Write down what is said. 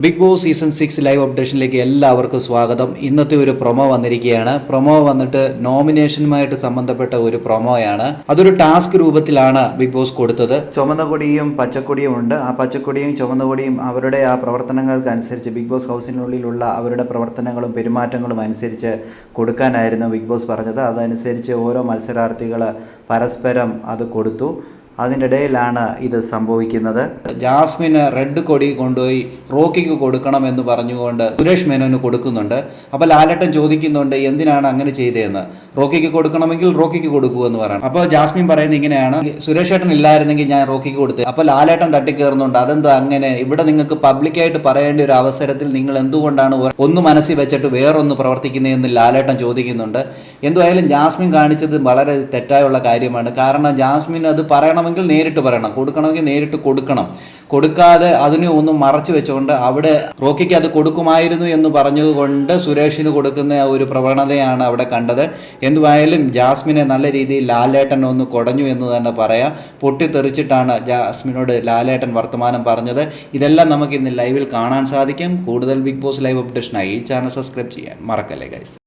Big boss season 6 live അപ്ഡേഷനിലേക്ക് എല്ലാവർക്കും സ്വാഗതം. ഇന്നത്തെ ഒരു പ്രൊമോ വന്നിരിക്കുകയാണ്. പ്രൊമോ വന്നിട്ട് നോമിനേഷനുമായിട്ട് സംബന്ധപ്പെട്ട ഒരു പ്രൊമോയാണ്. അതൊരു ടാസ്ക് രൂപത്തിലാണ് ബിഗ് ബോസ് കൊടുത്തത്. ചുമന്ന കൊടിയും പച്ചക്കൊടിയും ഉണ്ട്. ആ പച്ചക്കൊടിയും ചുമന്ന കൊടിയും അവരുടെ ആ പ്രവർത്തനങ്ങൾക്കനുസരിച്ച് ബിഗ് ബോസ് ഹൗസിനുള്ളിലുള്ള അവരുടെ പ്രവർത്തനങ്ങളും പെരുമാറ്റങ്ങളും അനുസരിച്ച് കൊടുക്കാനായിരുന്നു ബിഗ് ബോസ് പറഞ്ഞത്. അതനുസരിച്ച് ഓരോ മത്സരാർത്ഥികൾ പരസ്പരം അത് കൊടുത്തു. അതിൻ്റെ ഇടയിലാണ് ഇത് സംഭവിക്കുന്നത്. ജാസ്മിന് റെഡ് കൊടി കൊണ്ടുപോയി റോക്കിക്ക് കൊടുക്കണം എന്ന് പറഞ്ഞുകൊണ്ട് സുരേഷ് മേനോന് കൊടുക്കുന്നുണ്ട്. അപ്പോൾ ലാലേട്ടൻ ചോദിക്കുന്നുണ്ട് എന്തിനാണ് അങ്ങനെ ചെയ്തതെന്ന്. റോക്കിക്ക് കൊടുക്കണമെങ്കിൽ റോക്കിക്ക് കൊടുക്കൂ എന്ന് പറയണം. അപ്പോൾ ജാസ്മിൻ പറയുന്നത് ഇങ്ങനെയാണ്, സുരേഷ് ഏട്ടൻ ഇല്ലായിരുന്നെങ്കിൽ ഞാൻ റോക്കിക്ക് കൊടുത്തു. അപ്പോൾ ലാലേട്ടൻ തട്ടിക്കയറുന്നുണ്ട്. അതെന്തോ അങ്ങനെ, ഇവിടെ നിങ്ങൾക്ക് പബ്ലിക്കായിട്ട് പറയേണ്ട ഒരു അവസരത്തിൽ നിങ്ങൾ എന്തുകൊണ്ടാണ് ഒന്ന് മനസ്സിൽ വെച്ചിട്ട് വേറൊന്ന് പ്രവർത്തിക്കുന്നതെന്ന് ലാലേട്ടൻ ചോദിക്കുന്നുണ്ട്. എന്തായാലും ജാസ്മിൻ കാണിച്ചത് വളരെ തെറ്റായുള്ള കാര്യമാണ്. കാരണം ജാസ്മിൻ അത് പറയണമെങ്കിൽ നേരിട്ട് പറയണം, കൊടുക്കണമെങ്കിൽ നേരിട്ട് കൊടുക്കണം. കൊടുക്കാതെ അതിനെ ഒന്നും മറച്ചു വെച്ചുകൊണ്ട് അവിടെ റോക്കിക്ക് അത് കൊടുക്കുമായിരുന്നു എന്ന് പറഞ്ഞുകൊണ്ട് സുരേഷിന് കൊടുക്കുന്ന ഒരു പ്രവണതയാണ് അവിടെ കണ്ടത്. എന്തുവായാലും ജാസ്മിനെ നല്ല രീതിയിൽ ലാലേട്ടൻ ഒന്ന് കുടഞ്ഞു എന്ന് തന്നെ പറയാം. പൊട്ടിത്തെറിച്ചിട്ടാണ് ജാസ്മിനോട് ലാലേട്ടൻ വർത്തമാനം പറഞ്ഞത്. ഇതെല്ലാം നമുക്ക് ഇന്ന് ലൈവിൽ കാണാൻ സാധിക്കും. കൂടുതൽ ബിഗ് ബോസ് ലൈവ് അപ്ഡേഷനായി ഈ ചാനൽ സബ്സ്ക്രൈബ് ചെയ്യാൻ മറക്കല്ലേ ഗൈസ്.